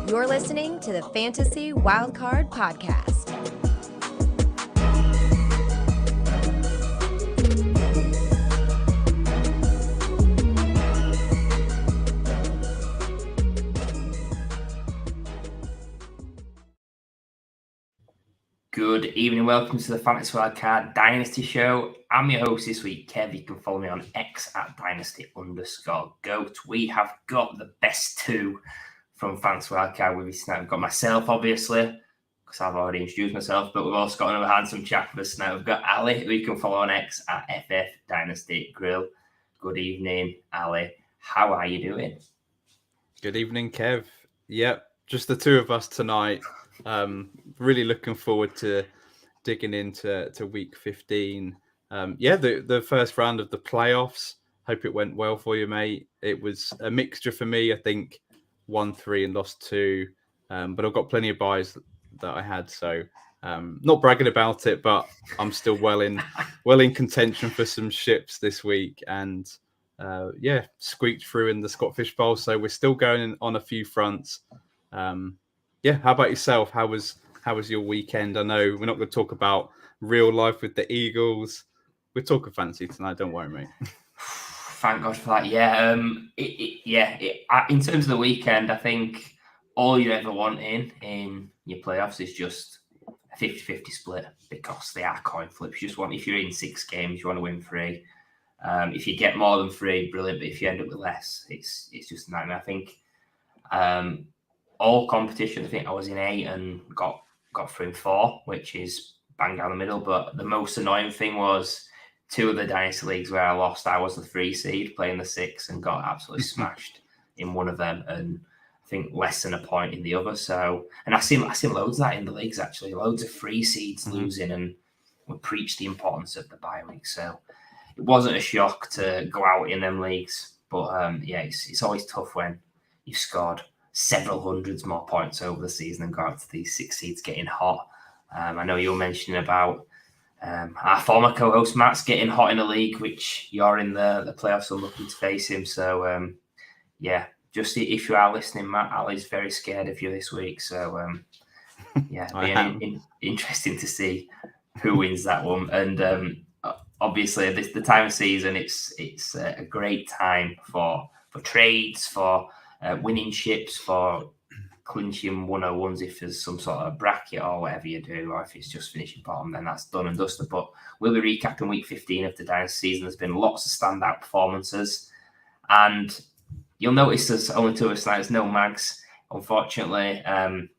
You're listening to the Fantasy Wildcard Podcast. Good evening, welcome to the Fantasy Wildcard Dynasty Show. I'm your host this week, Kev. You can follow me on X at Dynasty_GOAT. We have got the best two from Fantasy Wildcard with us tonight. We've got myself, obviously, because I've already introduced myself, but we've also got another handsome chap with us tonight. We've got Ali, who you can follow on X at FF Dynasty Grill. Good evening, Ali. How are you doing? Good evening, Kev. Yep, just the two of us tonight. Really looking forward to digging into week 15. The first round of the playoffs. Hope it went well for you, mate. It was a mixture for me. I think 1-3 and lost 2, but I've got plenty of buys that I had. So not bragging about it, but I'm still well in contention for some ships this week. And squeaked through in the Scottish Bowl. So we're still going on a few fronts. How about yourself? How was your weekend? I know we're not going to talk about real life with the Eagles. We're talking fantasy tonight. Don't worry, mate. Thank God for that. In terms of the weekend, I think all you ever want in your playoffs is just a 50-50 split, because they are coin flips. You just want, if you're in 6 games, you want to win 3. If you get more than 3, brilliant. But if you end up with less, it's just a nightmare. I think all competition, I think I was in 8 and got through in 4, which is bang down the middle. But the most annoying thing was 2 of the Dynasty leagues where I lost. I was the 3 seed playing the 6 and got absolutely smashed in one of them, and I think less than a point in the other. So, and I see loads of that in the leagues, actually. Loads of 3 seeds losing, and we preach the importance of the bye week. So it wasn't a shock to go out in them leagues. But it's always tough when you've scored several hundreds more points over the season and go out to these 6 seeds getting hot. I know you were mentioning about our former co-host Matt's getting hot in a league, which you're in the playoffs and looking to face him. So, just if you are listening, Matt, Ali's very scared of you this week. So, interesting to see who wins that one. And obviously, the time of season, it's a great time for trades, for winning ships, for clinching 101s if there's some sort of bracket or whatever you do, or if it's just finishing bottom, then that's done and dusted. But we'll be recapping week 15 of the Dynasty season. There's been lots of standout performances, and you'll notice there's only 2 of us tonight. There's no Mags, unfortunately. In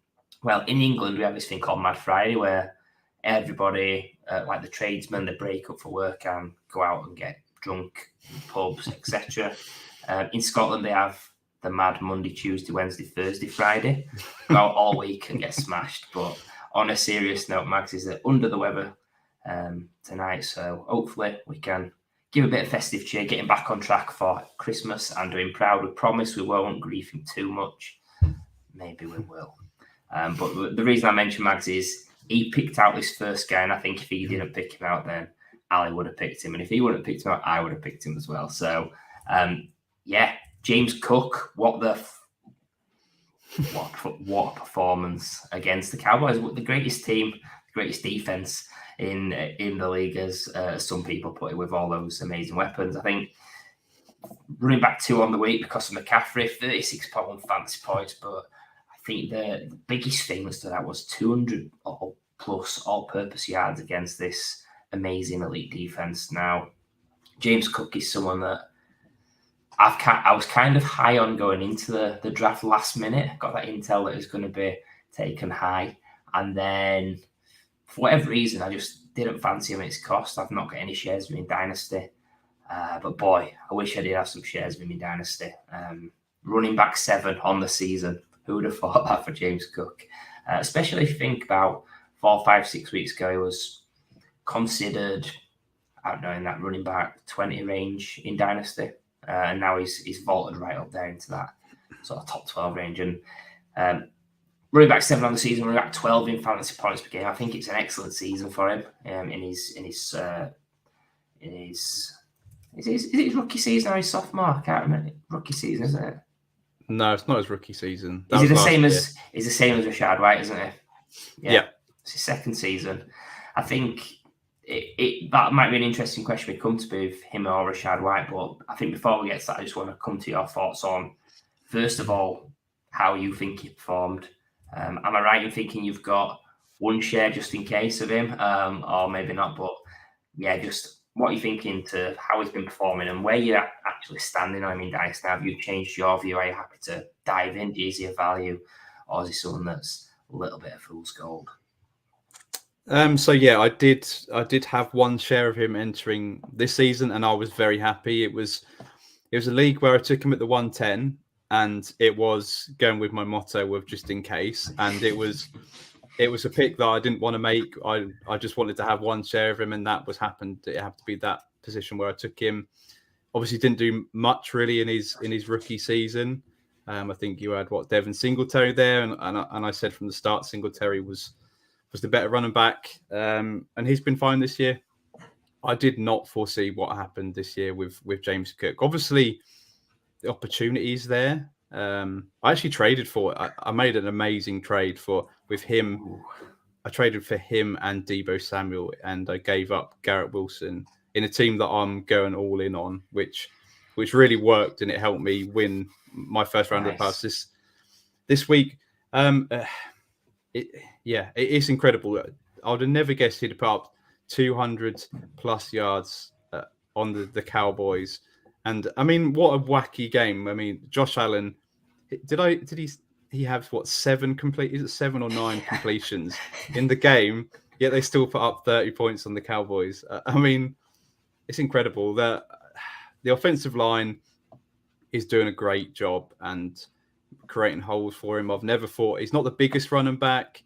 England, we have this thing called Mad Friday, where everybody, like the tradesmen, they break up for work and go out and get drunk in pubs, etc. In Scotland, they have the Mad Monday, Tuesday, Wednesday, Thursday, Friday. Go out all week and get smashed. But on a serious note, Max is under the weather tonight, so hopefully we can give a bit of festive cheer, getting back on track for Christmas and doing proud. We promise we won't grief him too much. Maybe we will. But the reason I mention Mags is he picked out this first guy, and I think if he didn't pick him out, then Ali would have picked him. And if he wouldn't have picked him out, I would have picked him as well. So, James Cook, what a performance against the Cowboys. The greatest team, the greatest defense in the league, as some people put it, with all those amazing weapons. I think running back 2 on the week because of McCaffrey, 36.1 fantasy points. But I think the biggest thing that stood out was 200 plus all-purpose yards against this amazing elite defense. Now, James Cook is someone that I was kind of high on going into the draft last minute. Got that intel that it was going to be taken high. And then, for whatever reason, I just didn't fancy him at his cost. I've not got any shares of him in Dynasty. But boy, I wish I did have some shares of him in Dynasty. Running back 7 on the season. Who would have thought that for James Cook? Especially if you think about 4, 5, 6 weeks ago, he was considered, I don't know, in that running back 20 range in Dynasty. And now he's vaulted right up there into that sort of top 12 range. And running back 7 on the season, running back 12 in fantasy points per game. I think it's an excellent season for him in his is it his rookie season or his sophomore? I can't remember. Rookie season, isn't it? No, it's not his rookie season. Is it the same as Rashad White, isn't it? Yeah. It's his second season. I think that might be an interesting question we come to with him or Rashad White. But I think before we get to that, I just want to come to your thoughts on, first of all, how you think he performed. Am I right in thinking you've got one share just in case of him, or maybe not? But yeah, just what are you thinking to how he's been performing and where you're actually standing on him in Dynasty? Have you changed your view? Are you happy to dive in? Is he a value, or is he someone that's a little bit of fool's gold? So yeah, I did have one share of him entering this season, and I was very happy. It was a league where I took him at the 110, and it was going with my motto of just in case, and it was a pick that I didn't want to make. I just wanted to have one share of him, and that was happened. It happened to be that position where I took him. Obviously, didn't do much really in his rookie season. I think you had Devin Singletary there, and I said from the start Singletary was the better running back, and he's been fine this year. I did not foresee what happened this year with James Cook. Obviously, the opportunities there. I actually traded for it. I made an amazing trade with him. I traded for him and Deebo Samuel, and I gave up Garrett Wilson in a team that I'm going all in on, which really worked, and it helped me win my first round of the playoffs this week. It is incredible. I would have never guessed he'd put up 200 plus yards on the Cowboys. And I mean, what a wacky game. I mean, Josh Allen, he have 7 complete? Is it 7 or 9 completions in the game? Yet they still put up 30 points on the Cowboys. I mean, it's incredible that the offensive line is doing a great job and creating holes for him. I've never thought he's not the biggest running back.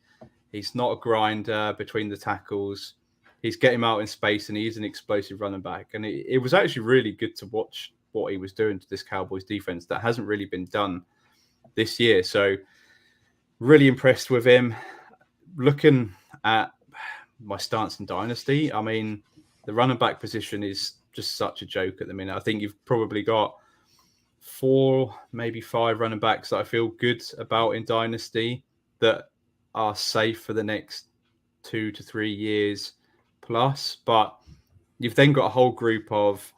He's not a grinder between the tackles. He's getting him out in space, and he's an explosive running back. And it was actually really good to watch what he was doing to this Cowboys defense that hasn't really been done this year. So really impressed with him. Looking at my stance in Dynasty, I mean, the running back position is just such a joke at the minute. I think you've probably got 4, maybe 5 running backs that I feel good about in Dynasty that are safe for the next 2 to 3 years plus. But you've then got a whole group of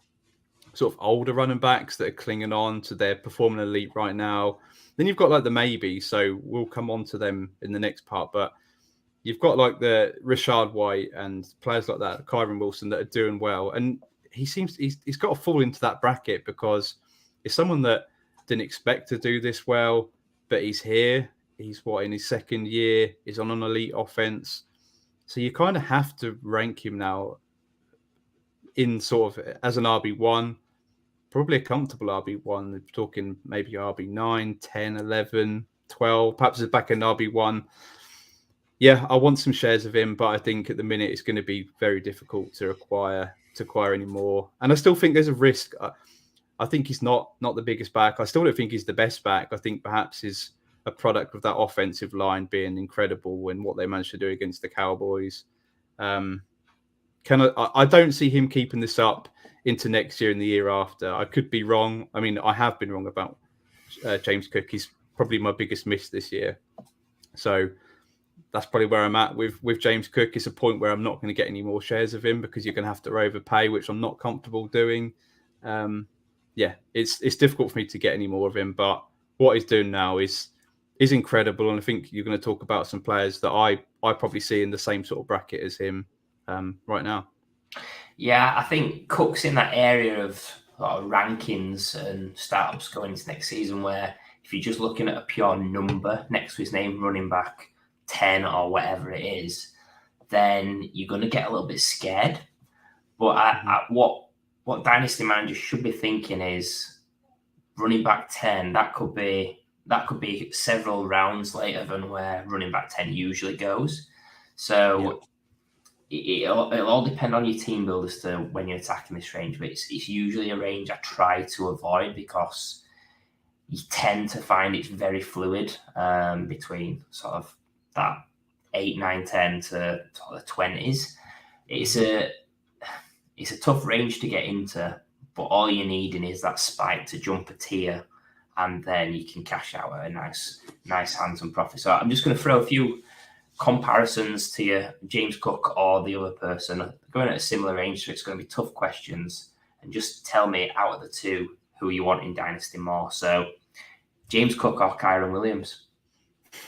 sort of older running backs that are clinging on to their performing elite right now. Then you've got like the maybe, so we'll come on to them in the next part. But you've got like the Rashad White and players like that, Kyron Wilson, that are doing well. And he's got to fall into that bracket because it's someone that didn't expect to do this well, but he's here. He's in his second year. He's on an elite offense. So you kind of have to rank him now in sort of as an RB1, probably a comfortable RB1. We're talking maybe RB9, 10, 11, 12, perhaps a back end RB1. Yeah, I want some shares of him, but I think at the minute it's going to be very difficult to acquire any more. And I still think there's a risk. I think he's not the biggest back. I still don't think he's the best back. I think perhaps he's a product of that offensive line being incredible and what they managed to do against the Cowboys. I don't see him keeping this up into next year and the year after. I could be wrong. I mean, I have been wrong about James Cook. He's probably my biggest miss this year. So that's probably where I'm at with James Cook. It's a point where I'm not going to get any more shares of him because you're going to have to overpay, which I'm not comfortable doing. It's difficult for me to get any more of him, but what he's doing now is incredible. And I think you're going to talk about some players that I probably see in the same sort of bracket as him right now. Yeah, I think Cook's in that area of rankings and startups going into next season where if you're just looking at a pure number next to his name, running back 10 or whatever it is, then you're going to get a little bit scared. But what Dynasty managers should be thinking is running back 10, that could be several rounds later than where running back 10 usually goes. So it'll all depend on your team build as to when you're attacking this range, but it's usually a range I try to avoid because you tend to find it's very fluid between sort of that 8, 9, 10 to the 20s. It's a tough range to get into, but all you're needing is that spike to jump a tier and then you can cash out a nice handsome profit. So I'm just going to throw a few comparisons to you, James Cook or the other person, going at a similar range, so it's going to be tough questions. And just tell me out of the two who you want in Dynasty more. So James Cook or Kyron Williams?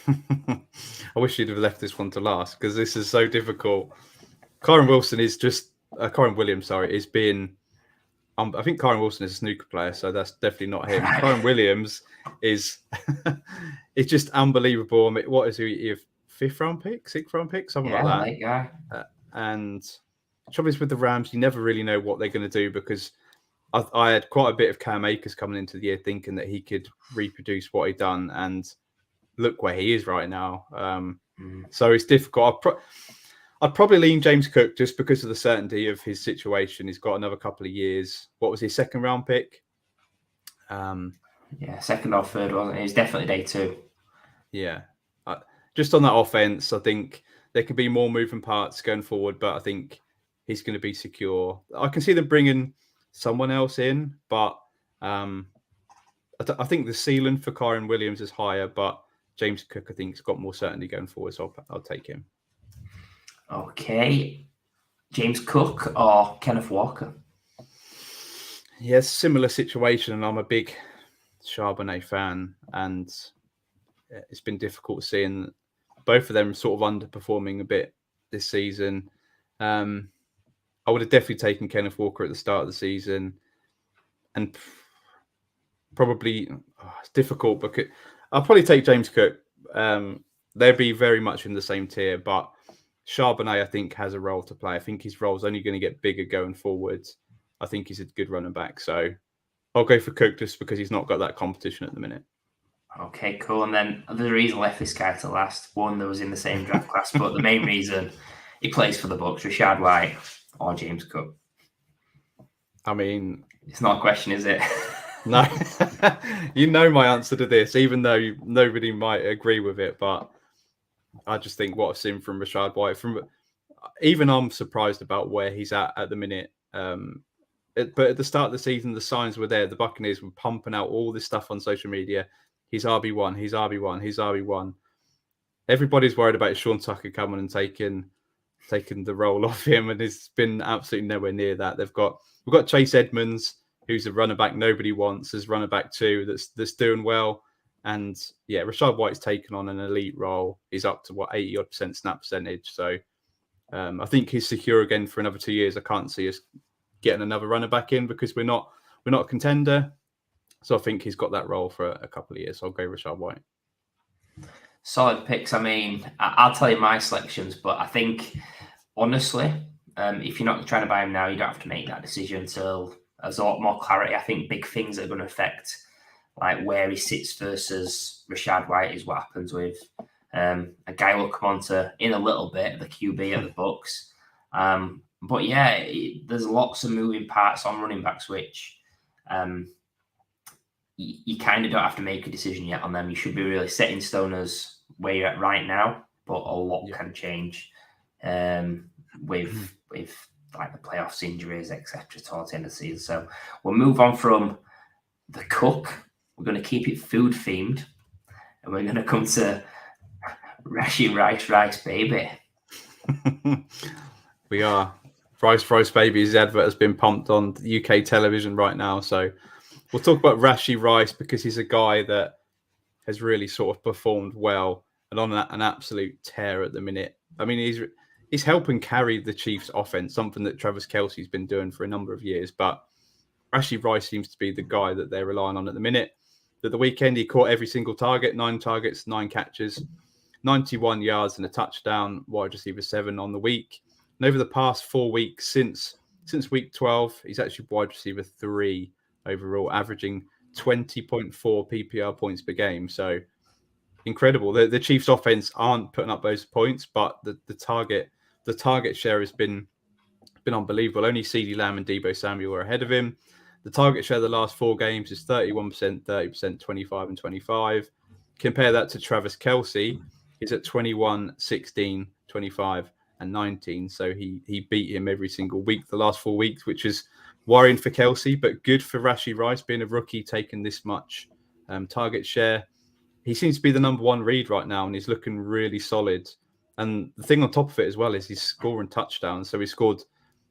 I wish you'd have left this one to last because this is so difficult. Kyron Williams, is being. I think Kyron Wilson is a snooker player, so that's definitely not him. Kyron Williams is just unbelievable. I mean, what is he? Fifth round pick, something like that. Late guy. And the trouble is with the Rams, you never really know what they're going to do because I had quite a bit of Cam Akers coming into the year thinking that he could reproduce what he'd done, and look where he is right now. So it's difficult. I'd probably lean James Cook just because of the certainty of his situation. He's got another couple of years. What was his second round pick? Second or third, wasn't it? It was definitely day 2. Yeah. Just on that offense, I think there could be more moving parts going forward, but I think he's going to be secure. I can see them bringing someone else in, but I think the ceiling for Kyron Williams is higher, but James Cook, I think, has got more certainty going forward, so I'll take him. Okay. James Cook or Kenneth Walker? Yes, similar situation, and I'm a big Charbonnet fan, and it's been difficult seeing both of them sort of underperforming a bit this season. I would have definitely taken Kenneth Walker at the start of the season, and probably it's difficult because I'll probably take James Cook. They'd be very much in the same tier, but Charbonnet, I think, has a role to play. I think his role's only going to get bigger going forward. I think he's a good running back. So I'll go for Cook just because he's not got that competition at the minute. Okay, cool. And then the reason I left this guy to last, one that was in the same draft class, but the main reason he plays for the Bucs, Rashad White or James Cook. I mean, it's not a question, is it? No. You know my answer to this, even though nobody might agree with it, but I just think what I've seen from Rashad White, even I'm surprised about where he's at the minute. But at the start of the season, the signs were there. The Buccaneers were pumping out all this stuff on social media. He's RB1, he's RB1, he's RB1. Everybody's worried about Sean Tucker coming and taking the role off him, and it's been absolutely nowhere near that. We've got Chase Edmonds, who's a running back nobody wants, as running back 2 that's doing well. And yeah, Rashad White's taken on an elite role. He's up to 80% snap percentage. So I think he's secure again for another 2 years. I can't see us getting another runner back in because we're not a contender. So I think he's got that role for a couple of years. So I'll go Rashad White. Solid picks. I mean, I'll tell you my selections, but I think honestly, if you're not trying to buy him now, you don't have to make that decision until there's a lot more clarity. I think big things that are going to affect like where he sits versus Rashad White is what happens with a guy we'll come on to in a little bit, the QB at the Bucs. But yeah, there's lots of moving parts on running backs, which you kind of don't have to make a decision yet on them. You should be really set in stone as where you're at right now, but a lot can change with like the playoffs, injuries, etc. towards the end of the season. So we'll move on from the Cook. We're going to keep it food themed, and we're going to come to Rashee Rice Baby. We are. Rice Baby's advert has been pumped on UK television right now. So we'll talk about Rashee Rice because he's a guy that has really sort of performed well and on an absolute tear at the minute. I mean, he's helping carry the Chiefs' offense, something that Travis Kelce's been doing for a number of years. But Rashee Rice seems to be the guy that they're relying on at the minute. At the weekend, he caught every single target, 9 targets, 9 catches, 91 yards and a touchdown, wide receiver 7 on the week. And over the past 4 weeks, since week 12, he's actually wide receiver 3 overall, averaging 20.4 PPR points per game. So incredible. The Chiefs' offense aren't putting up those points, but the target share has been unbelievable. Only CeeDee Lamb and Deebo Samuel are ahead of him. The target share the last 4 games is 31%, 30%, 25, and 25. Compare that to Travis Kelce. He's at 21, 16, 25, and 19. So he beat him every single week the last 4 weeks, which is worrying for Kelce, but good for Rashee Rice being a rookie, taking this much target share. He seems to be the number one read right now, and he's looking really solid. And the thing on top of it as well is he's scoring touchdowns. So he scored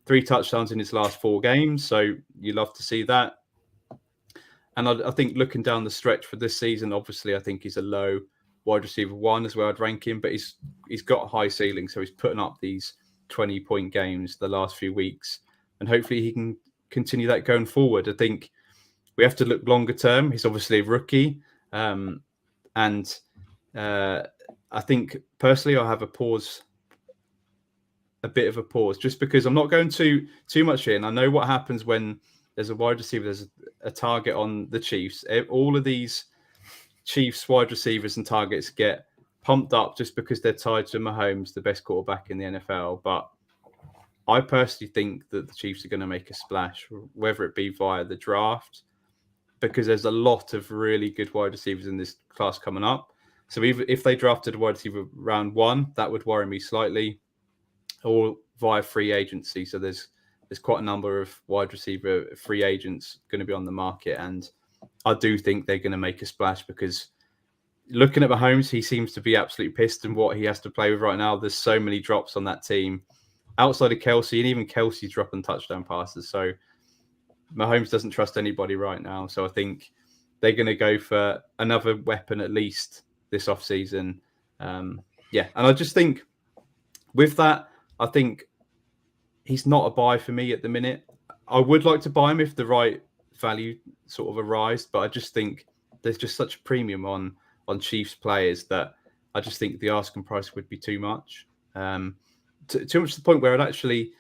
3 touchdowns in his last 4 games. So you love to see that. And I think looking down the stretch for this season, obviously, I think he's a low wide receiver 1 as well. I'd rank him, but he's got a high ceiling. So he's putting up these 20-point games the last few weeks. And hopefully he can continue that going forward. I think we have to look longer term. He's obviously a rookie. And I think personally I'll have a bit of a pause, just because I'm not going too much in. I know what happens when there's a wide receiver, there's a target on the Chiefs. All of these Chiefs wide receivers and targets get pumped up just because they're tied to Mahomes, the best quarterback in the NFL. But I personally think that the Chiefs are going to make a splash, whether it be via the draft, because there's a lot of really good wide receivers in this class coming up. So even if they drafted a wide receiver round 1, that would worry me slightly, or via free agency. So there's quite a number of wide receiver free agents going to be on the market. And I do think they're going to make a splash, because looking at Mahomes, he seems to be absolutely pissed in what he has to play with right now. There's so many drops on that team outside of Kelsey, and even Kelsey's dropping touchdown passes. So Mahomes doesn't trust anybody right now. So I think they're going to go for another weapon at least this offseason. And I just think with that, I think he's not a buy for me at the minute. I would like to buy him if the right value sort of arrives, but I just think there's just such a premium on Chiefs players that I just think the asking price would be too much. Too much to the point where I'd actually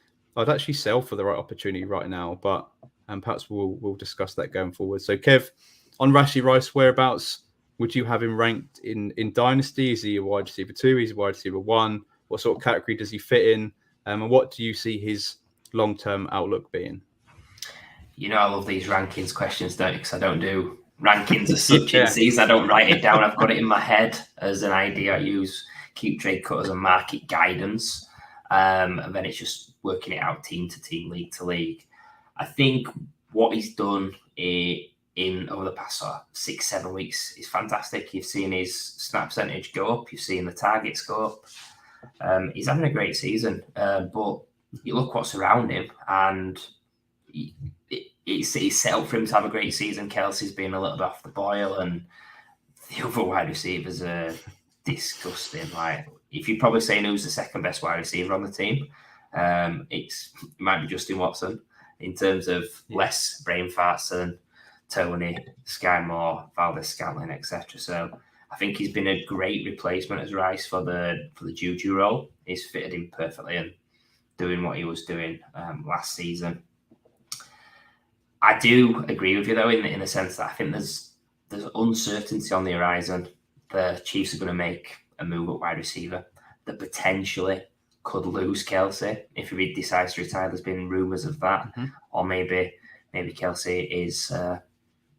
sell for the right opportunity right now, but perhaps we'll discuss that going forward. So Kev, on Rashee Rice, whereabouts would you have him ranked in Dynasty? Is he a wide receiver 2? Is he a wide receiver 1? What sort of category does he fit in? And what do you see his long-term outlook being? You know, I love these rankings questions, don't you? Because I don't do rankings as such in season. I don't write it down. I've got it in my head as an idea. I use Keep Trade Cut as a market guidance. And then it's just working it out team to team, league to league. I think what he's done in over the past 6-7 weeks is fantastic. You've seen his snap percentage go up. You've seen the targets go up. He's having a great season, but you look what's around him, and it's set up for him to have a great season. Kelsey's been a little bit off the boil, and the other wide receivers are disgusting. Like, if you're probably saying who's the second best wide receiver on the team, it might be Justin Watson in terms of less brain farts than Tony, Sky Moore, Valdez-Scantling, etc. So I think he's been a great replacement as Rice for the Juju role. He's fitted in perfectly and doing what he was doing last season. I do agree with you though in the sense that I think there's uncertainty on the horizon. The Chiefs are going to make a move at wide receiver that potentially could lose Kelsey if he decides to retire. There's been rumours of that, or maybe Kelsey is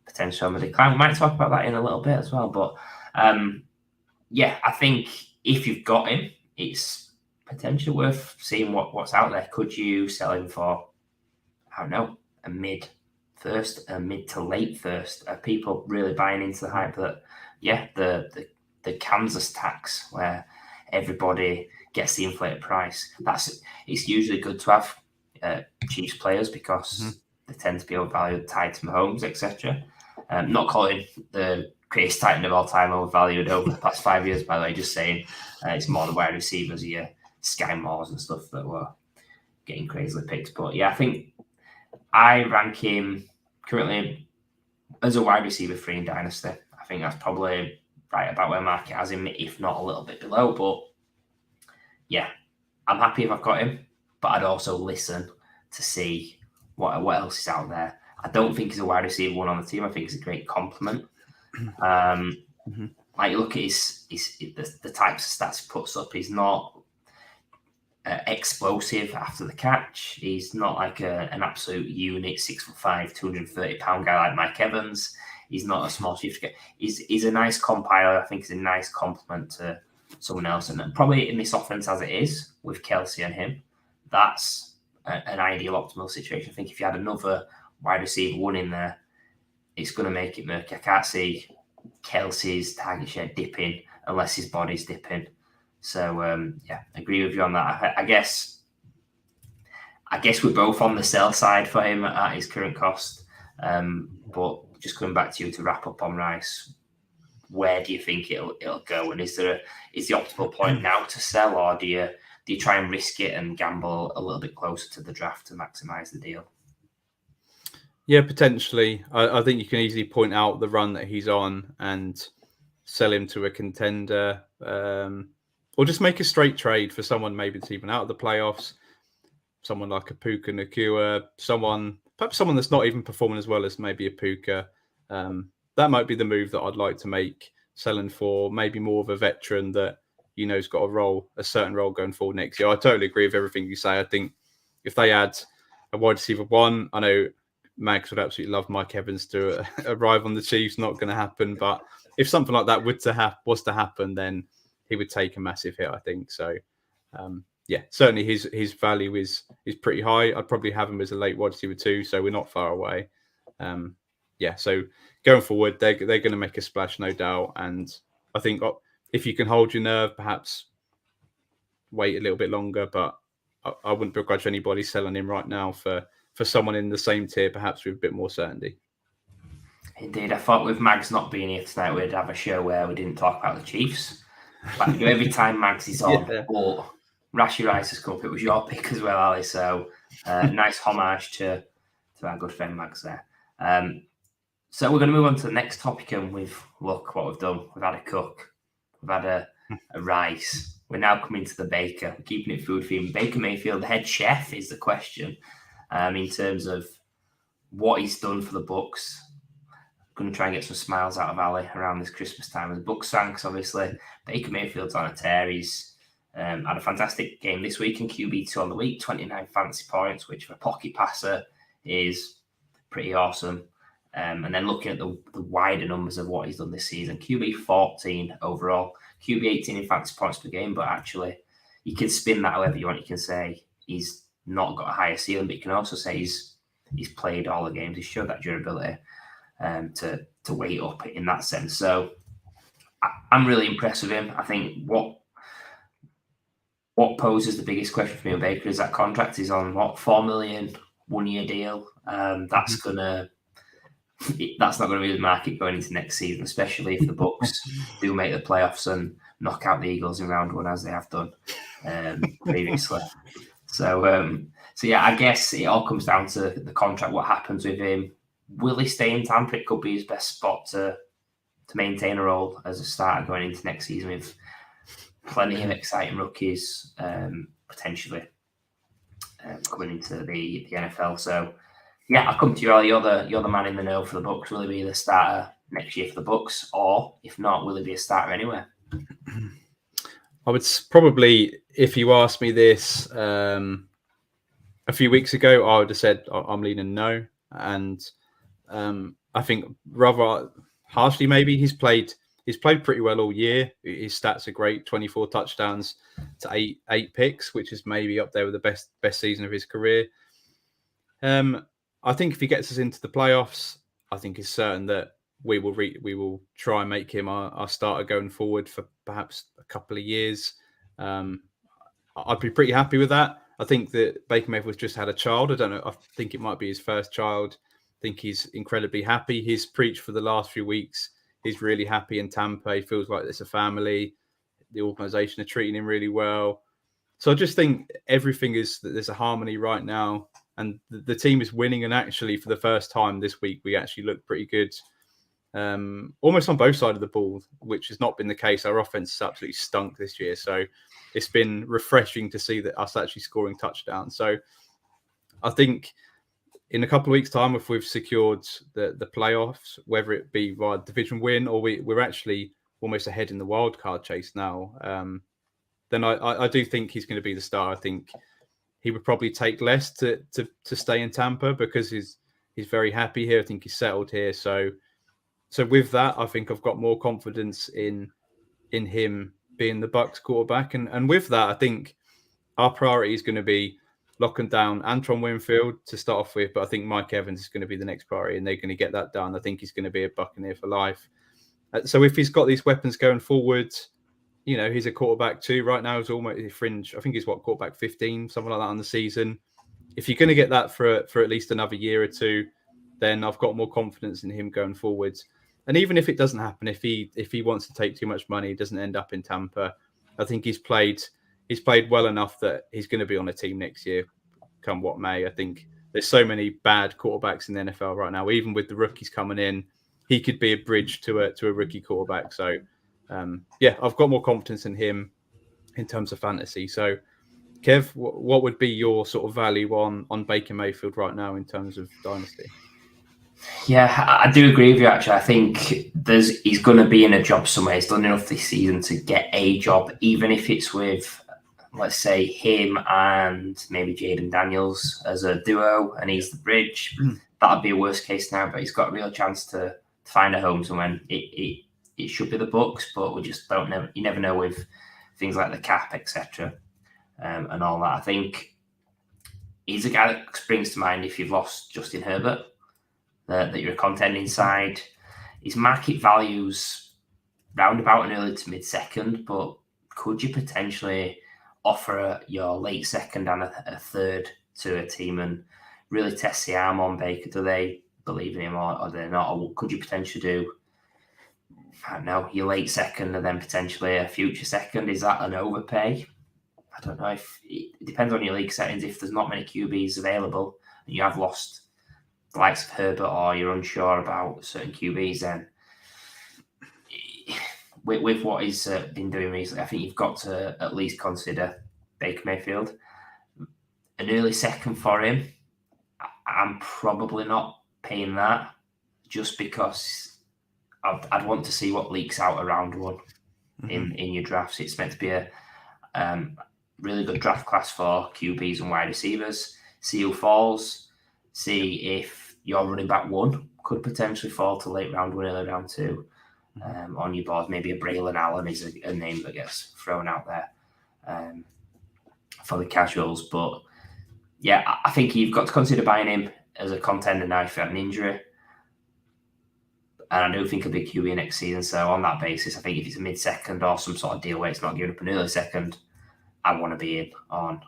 potentially on the decline. We might talk about that in a little bit as well, but. I think if you've got him, it's potentially worth seeing what's out there. Could you sell him for, I don't know, a mid to late first? Are people really buying into the hype that, the Kansas tax where everybody gets the inflated price? It's usually good to have Chiefs players because they tend to be overvalued, tied to Mahomes, etc. Not calling the greatest Titan of all time overvalued over the past 5 years, by the way, just saying it's more the wide receivers, your Sky Moores and stuff that were getting crazily picked. But I think I rank him currently as a wide receiver 3 in Dynasty. I think that's probably right about where market has him, if not a little bit below. But I'm happy if I've got him, but I'd also listen to see what else is out there. I don't think he's a wide receiver 1 on the team. I think he's a great compliment. Like, you look at the types of stats he puts up. He's not explosive after the catch. He's not like an absolute unit, 6'5", 230-pound guy like Mike Evans. He's not a small chief. He's a nice compiler. I think he's a nice complement to someone else. And probably in this offense as it is, with Kelsey and him, that's an ideal optimal situation. I think if you had another wide receiver 1 in there, it's going to make it murky. I can't see Kelsey's target share dipping unless his body's dipping. So agree with you on that. I guess we're both on the sell side for him at his current cost. But just coming back to you to wrap up on Rice, where do you think it'll go? And is the optimal point now to sell, or do you try and risk it and gamble a little bit closer to the draft to maximise the deal? Yeah, potentially. I think you can easily point out the run that he's on and sell him to a contender, or just make a straight trade for someone maybe that's even out of the playoffs, someone like a Puka Nakua, perhaps someone that's not even performing as well as maybe a Puka. That might be the move that I'd like to make, selling for maybe more of a veteran that has got a certain role going forward next year. I totally agree with everything you say. I think if they add a wide receiver one, I know Mags would absolutely love Mike Evans to arrive on the Chiefs. Not going to happen, but if something like that was to happen, then he would take a massive hit, I think. So, certainly his value is pretty high. I'd probably have him as a late wide receiver too, so we're not far away. So going forward, they're going to make a splash, no doubt. And I think if you can hold your nerve, perhaps wait a little bit longer. But I wouldn't begrudge anybody selling him right now for someone in the same tier, perhaps with a bit more certainty. Indeed, I thought with Mags not being here tonight, we'd have a show where we didn't talk about the Chiefs. But every time Mags is on, but Rashi Rice has come up. It was your pick as well, Ali. So nice homage to our good friend Mags there. So we're going to move on to the next topic, and look what we've done. We've had a cook, we've had a Rice. We're now coming to the baker. We're keeping it food themed. Baker Mayfield, the head chef, is the question. In terms of what he's done for the Bucs. I'm going to try and get some smiles out of Ali around this Christmas time. The Bucs thanks, obviously. Baker Mayfield's on a tear. He's had a fantastic game this week in QB2 on the week, 29 fantasy points, which for a pocket passer is pretty awesome. And then looking at the wider numbers of what he's done this season, QB 14 overall, QB 18 in fantasy points per game, but actually you can spin that however you want. You can say he's not got a higher ceiling, but you can also say he's played all the games. He's showed that durability to weight up in that sense. So I'm really impressed with him. I think what poses the biggest question for me with Baker is that contract. He's on $4 million 1 year deal. That's not going to be the market going into next season, especially if the Bucs do make the playoffs and knock out the Eagles in round one as they have done previously. So I guess it all comes down to the contract. What happens with him? Will he stay in Tampa? It could be his best spot to maintain a role as a starter going into next season with plenty of exciting rookies potentially coming into the NFL. So I'll come to you, Ali. You're the man in the know for the Bucs. Will he be the starter next year for the Bucs, or if not, will he be a starter anywhere? I would probably, if you asked me this a few weeks ago, I would have said I'm leaning no. And I think rather harshly, maybe he's played pretty well all year. His stats are great: 24 touchdowns to eight picks, which is maybe up there with the best season of his career. I think if he gets us into the playoffs, I think it's certain that we will try and make him our starter going forward for perhaps a couple of years. I'd be pretty happy with that. I think that Baker Mayfield's just had a child. I don't know. I think it might be his first child. I think he's incredibly happy. He's preached for the last few weeks. He's really happy in Tampa. He feels like it's a family. The organization are treating him really well. So I just think everything is that there's a harmony right now, and the team is winning. And actually, for the first time this week, we actually look pretty good, almost on both sides of the ball, which has not been the case. Our offense has absolutely stunk this year. So it's been refreshing to see that us actually scoring touchdowns. So I think in a couple of weeks' time, if we've secured the playoffs, whether it be via division win or we're actually almost ahead in the wildcard chase now, then I do think he's going to be the star. I think he would probably take less to stay in Tampa because he's very happy here. I think he's settled here. So with that, I think I've got more confidence in him being the Bucs quarterback. And with that, I think our priority is going to be locking down Antoine Winfield to start off with. But I think Mike Evans is going to be the next priority, and they're going to get that done. I think he's going to be a Buccaneer for life. So if he's got these weapons going forward, he's a quarterback too. Right now, he's almost a fringe. I think he's quarterback 15, something like that on the season. If you're going to get that for at least another year or two, then I've got more confidence in him going forwards. And even if it doesn't happen, if he wants to take too much money, he doesn't end up in Tampa. I think he's played well enough that he's going to be on a team next year, come what may. I think there's so many bad quarterbacks in the NFL right now. Even with the rookies coming in, he could be a bridge to a rookie quarterback. So, I've got more confidence in him in terms of fantasy. So, Kev, what would be your sort of value on Baker Mayfield right now in terms of Dynasty? Yeah, I do agree with you, actually. I think he's going to be in a job somewhere. He's done enough this season to get a job, even if it's with, let's say, him and maybe Jaden Daniels as a duo, and he's the bridge. That'd be a worst case now, but he's got a real chance to find a home somewhere. It should be the Bucs, but we just don't know. You never know with things like the cap, etc., and all that. I think he's a guy that springs to mind if you've lost Justin Herbert, that you're a contending side. His market value's round about an early to mid-second, but could you potentially offer your late second and a third to a team and really test the arm on Baker? Do they believe in him or do they not? Or could you potentially do, I don't know, your late second and then potentially a future second? Is that an overpay? I don't know. If it depends on your league settings. If there's not many QBs available and you have lost the likes of Herbert or you're unsure about certain QBs, then with what he's been doing recently, I think you've got to at least consider Baker Mayfield. An early second for him, I'm probably not paying that just because I'd want to see what leaks out around one in your drafts. It's meant to be a really good draft class for QBs and wide receivers. See who falls. See if your running back one could potentially fall to late round one, early round two on your board. Maybe a Braylon Allen is a name that gets thrown out there for the casuals. But yeah, I think you've got to consider buying him as a contender now if you have an injury. And I do think a big QB next season. So on that basis, I think if it's a mid-second or some sort of deal where it's not giving up an early second, I want to be in on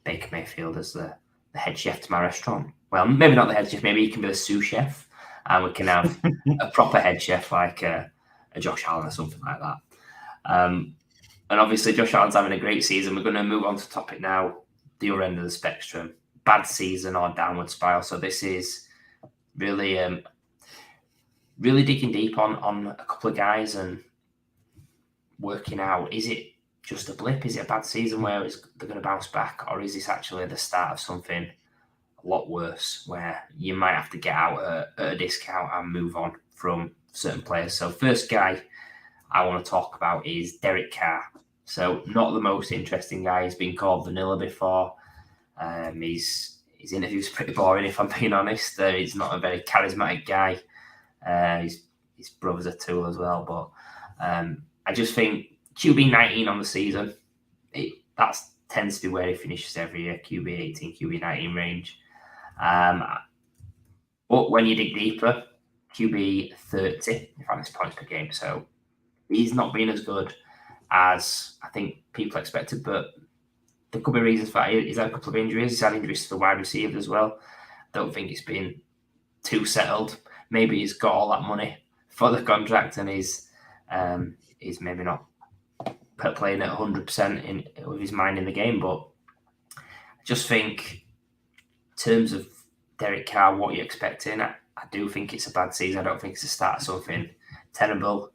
Baker Mayfield as the head chef to my restaurant. Well, maybe not the head chef. Maybe he can be the sous chef, and we can have a proper head chef like a Josh Allen or something like that. And obviously, Josh Allen's having a great season. We're going to move on to topic now, the other end of the spectrum. Bad season or downward spiral. So this is really, really digging deep on a couple of guys and working out, is it just a blip? Is it a bad season where they're going to bounce back? Or is this actually the start of something a lot worse where you might have to get out at a discount and move on from certain players? So first guy I want to talk about is Derek Carr. So not the most interesting guy. He's been called vanilla before. His interview's pretty boring, if I'm being honest. He's not a very charismatic guy. His brother's a tool as well. But I just think QB 19 on the season, that tends to be where he finishes every year, QB 18, QB 19 range. But when you dig deeper, QB 30, if I'm points per game. So he's not been as good as I think people expected, but there could be reasons for that. He's had a couple of injuries. He's had injuries to the wide receiver as well. Don't think it's been too settled. Maybe he's got all that money for the contract and he's maybe not playing at 100% with his mind in the game. But I just think in terms of Derek Carr, what you're expecting, I do think it's a bad season. I don't think it's the start of something terrible.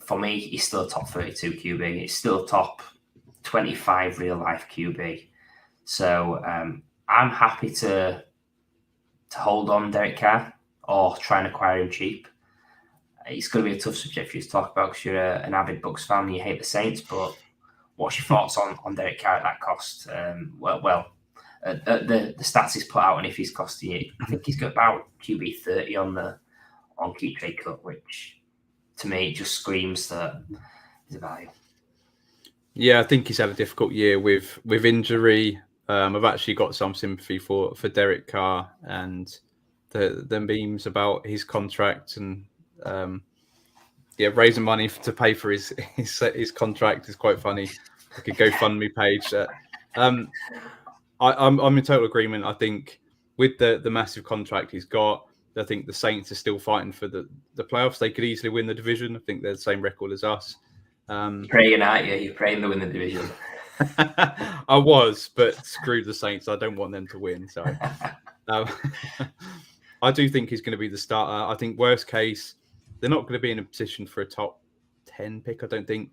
For me, he's still a top 32 QB. He's still a top 25 real-life QB. So I'm happy to hold on Derek Carr or try and acquire him cheap. It's going to be a tough subject for you to talk about because you're an avid Bucs fan and you hate the Saints, but what's your thoughts on Derek Carr at that cost? The stats he's put out, and if he's costing you, I think he's got about QB 30 on Keep Trade Cut, which to me just screams that he's a value. Yeah, I think he's had a difficult year with injury. I've actually got some sympathy for Derek Carr and the memes about his contract and raising money to pay for his contract is quite funny. Like a GoFundMe page. I'm in total agreement. I think with the massive contract he's got, I think the Saints are still fighting for the playoffs. They could easily win the division. I think they're the same record as us. Praying, aren't you? You're praying to win the division. I was, but screw the Saints. I don't want them to win. So I do think he's going to be the starter. I think worst case, they're not going to be in a position for a top 10 pick. I don't think.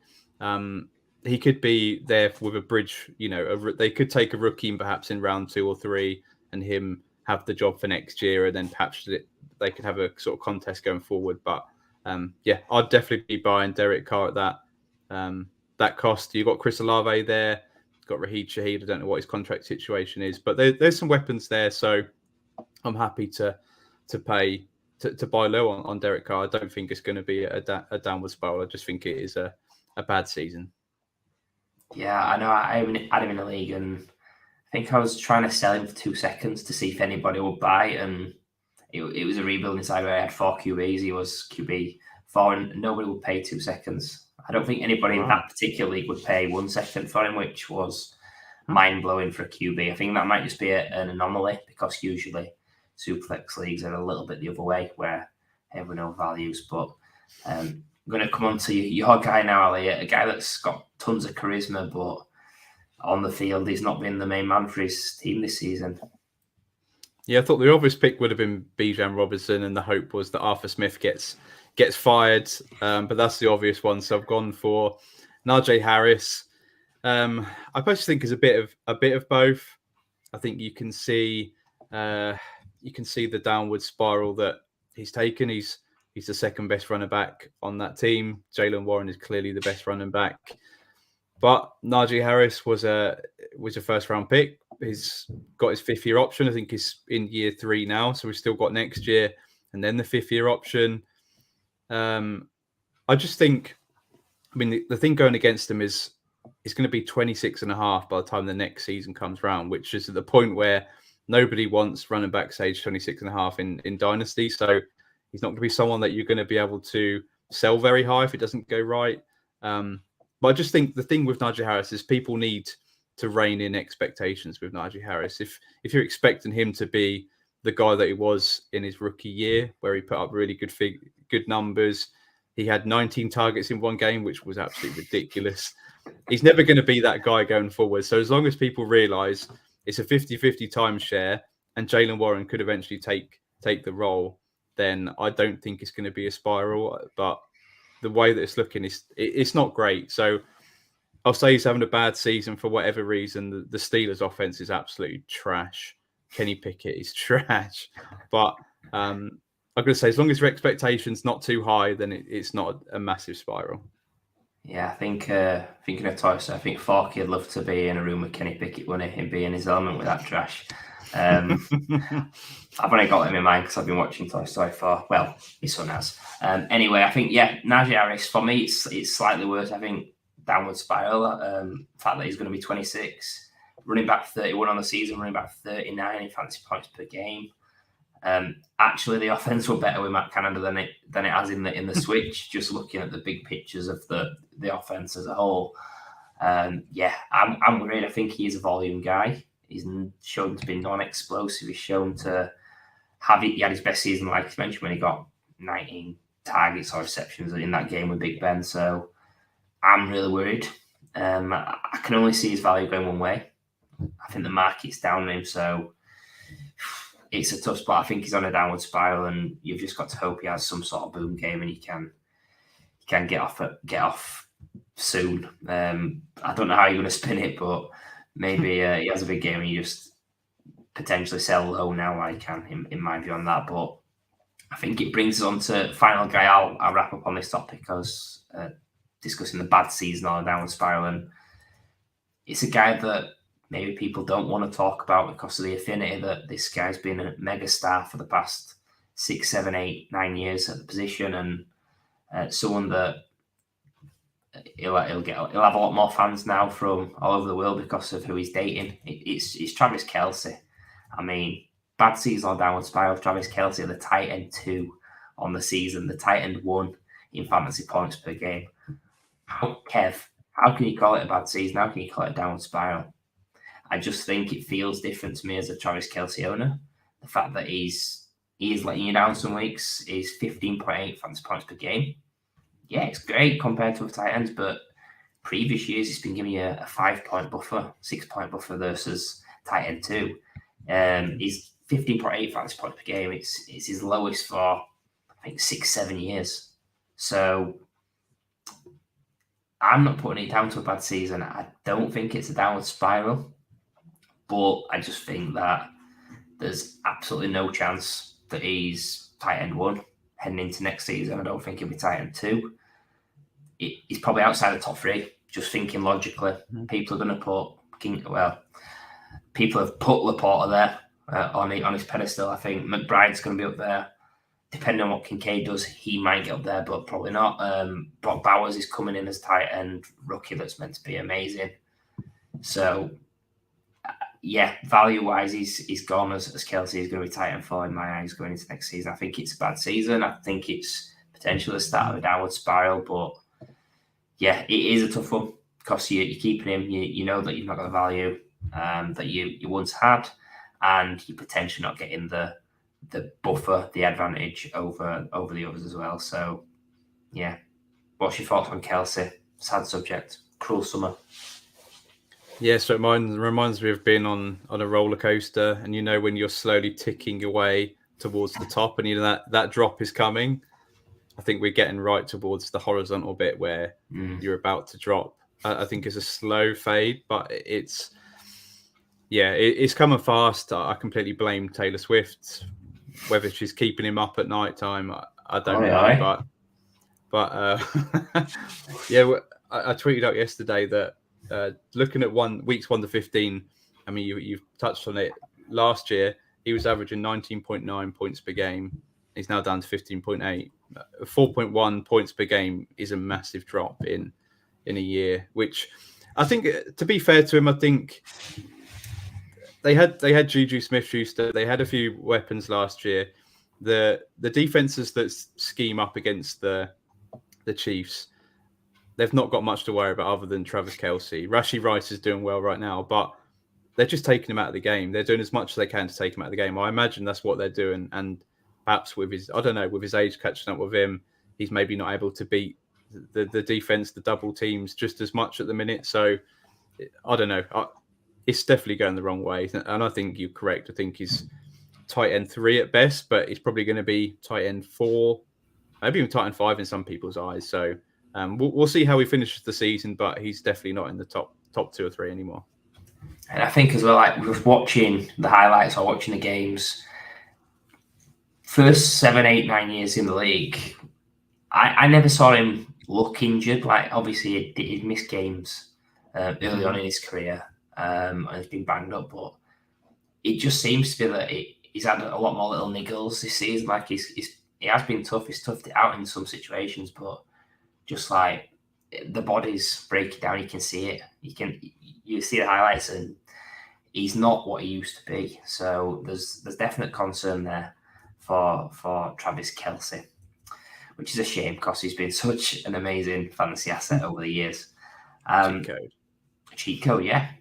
He could be there with a bridge. They could take a rookie perhaps in round 2 or 3 and him have the job for next year, and then perhaps they could have a sort of contest going forward. But I'd definitely be buying Derek Carr at that cost. You've got Chris Olave there, got Raheed Shaheed. I don't know what his contract situation is, but there's some weapons there. So I'm happy to pay to buy low on Derek Carr. I don't think it's going to be a downward spiral. I just think it is a bad season. Yeah, I know. I had him in the league, and I think I was trying to sell him for 2 seconds to see if anybody would buy. And it was a rebuilding side where I had 4 QBs. He was QB 4, and nobody would pay 2 seconds. I don't think anybody in that particular league would pay 1 second for him, which was mind blowing for a QB. I think that might just be an anomaly, because usually Superflex leagues are a little bit the other way, where everyone knows values. But I'm going to come on to your guy now, Ali, a guy that's got tons of charisma, but on the field, he's not been the main man for his team this season. Yeah, I thought the obvious pick would have been Bijan Robinson, and the hope was that Arthur Smith gets fired, but that's the obvious one. So I've gone for Najee Harris. I personally think is a bit of both. I think you can see the downward spiral that he's taken. He's the second best running back on that team. Jaylen Warren is clearly the best running back. But Najee Harris was a first round pick. He's got his 5th year option. I think he's in year 3 now. So we've still got next year and then the 5th year option. I just think, the thing going against him is it's going to be 26.5 by the time the next season comes round, which is at the point where nobody wants running backs age 26.5 in Dynasty. So he's not going to be someone that you're going to be able to sell very high if it doesn't go right. But I just think the thing with Najee Harris is people need to rein in expectations with Najee Harris. If you're expecting him to be the guy that he was in his rookie year, where he put up really good numbers, he had 19 targets in one game, which was absolutely ridiculous. He's never going to be that guy going forward. So as long as people realise it's a 50-50 timeshare and Jaylen Warren could eventually take the role, then I don't think it's going to be a spiral. But the way that it's looking, it's not great. So I'll say he's having a bad season for whatever reason. The Steelers' offense is absolutely trash. Kenny Pickett is trash. But I'm going to say, as long as your expectations not too high, then it's not a massive spiral. Yeah, I think thinking of Toy Story, I think Forky would love to be in a room with Kenny Pickett, wouldn't he? He'd be in his element with that trash. I've only got him in mind because I've been watching Toy Story 4. Well, his son has. Anyway, I think, Najee Harris, for me, it's slightly worse. I think downward spiral. The fact that he's going to be 26, running back 31 on the season, running back 39 in fantasy points per game. Actually, the offense were better with Matt Canada than it has in the switch. Just looking at the big pictures of the offense as a whole, I'm worried. I think he is a volume guy. He's shown to be non-explosive. He's shown to he had his best season, like you mentioned, when he got 19 targets or receptions in that game with Big Ben. So I'm really worried. I can only see his value going one way. I think the market's down on him, so it's a tough spot. I think he's on a downward spiral, and you've just got to hope he has some sort of boom game and he can get off soon. I don't know how you're going to spin it, but maybe he has a big game and you just potentially sell low now. I can, in my view on that. But I think it brings us on to final guy. I'll wrap up on this topic because discussing the bad season on a downward spiral, and it's a guy that maybe people don't want to talk about because of the affinity that this guy's been a mega star for the past 6, 7, 8, 9 years at the position, and someone that he'll have a lot more fans now from all over the world because of who he's dating. It's Travis Kelce. I mean, bad season on downward spiral. Travis Kelce, the tight end 2 on the season, the tight end 1 in fantasy points per game. How can you call it a bad season? How can you call it a downward spiral? I just think it feels different to me as a Travis Kelce owner. The fact that he's letting you down some weeks is 15.8 fantasy points per game. Yeah, it's great compared to tight ends, but previous years it's been giving you a 5-point buffer, 6-point buffer versus tight end 2. He's 15.8 fantasy points per game. It's his lowest for, I think, 6-7 years. So I'm not putting it down to a bad season. I don't think it's a downward spiral, but I just think that there's absolutely no chance that he's tight end 1 heading into next season. I don't think he'll be tight end 2. He's probably outside the top 3. Just thinking logically, people are going to put people have put Laporta there on his pedestal. I think McBride's going to be up there. Depending on what Kincaid does, he might get up there, but probably not. Brock Bowers is coming in as tight end rookie that's meant to be amazing. So, yeah, value-wise, he's gone as Kelce is going to be tight end 4 in my eyes going into next season. I think it's a bad season. I think it's potentially the start of a downward spiral, but yeah, it is a tough one because you're keeping him. You know that you've not got the value that you once had, and you're potentially not getting the buffer, the advantage over the others as well. So, yeah. What's your thoughts on Kelce? Sad subject. Cruel summer. Yeah, so it reminds me of being on a roller coaster, and when you're slowly ticking your way towards the top, and that drop is coming. I think we're getting right towards the horizontal bit where you're about to drop. I think it's a slow fade, but it's coming fast. I completely blame Taylor Swift. Whether she's keeping him up at night time, I don't know. But yeah, I tweeted out yesterday that looking at weeks 1 to 15, I mean, you've touched on it. Last year, he was averaging 19.9 points per game. He's now down to 15.8. 4.1 points per game is a massive drop in a year, which I think, to be fair to him, I think they had Juju Smith-Schuster. They had a few weapons last year. The defenses that scheme up against the Chiefs, they've not got much to worry about other than Travis Kelce. Rashee Rice is doing well right now, but they're just taking him out of the game. They're doing as much as they can to take him out of the game. I imagine that's what they're doing, and perhaps with his age catching up with him, he's maybe not able to beat the defense, the double teams just as much at the minute. So I don't know. It's definitely going the wrong way. And I think you're correct. I think he's tight end 3 at best, but he's probably going to be tight end 4, maybe even tight end 5 in some people's eyes. So we'll see how he finishes the season, but he's definitely not in the top 2 or 3 anymore. And I think as well, like with watching the highlights or watching the games, first 7, 8, 9 years in the league, I never saw him look injured. Like, obviously, he'd missed games early on in his career, and he's been banged up, but it just seems to be that he's had a lot more little niggles this season. Like, he has been tough. He's toughed it out in some situations, but just like the body's breaking down, you can see it. You see the highlights, and he's not what he used to be. So there's definite concern there for Travis Kelce, which is a shame because he's been such an amazing fantasy asset over the years. Cheat code, yeah.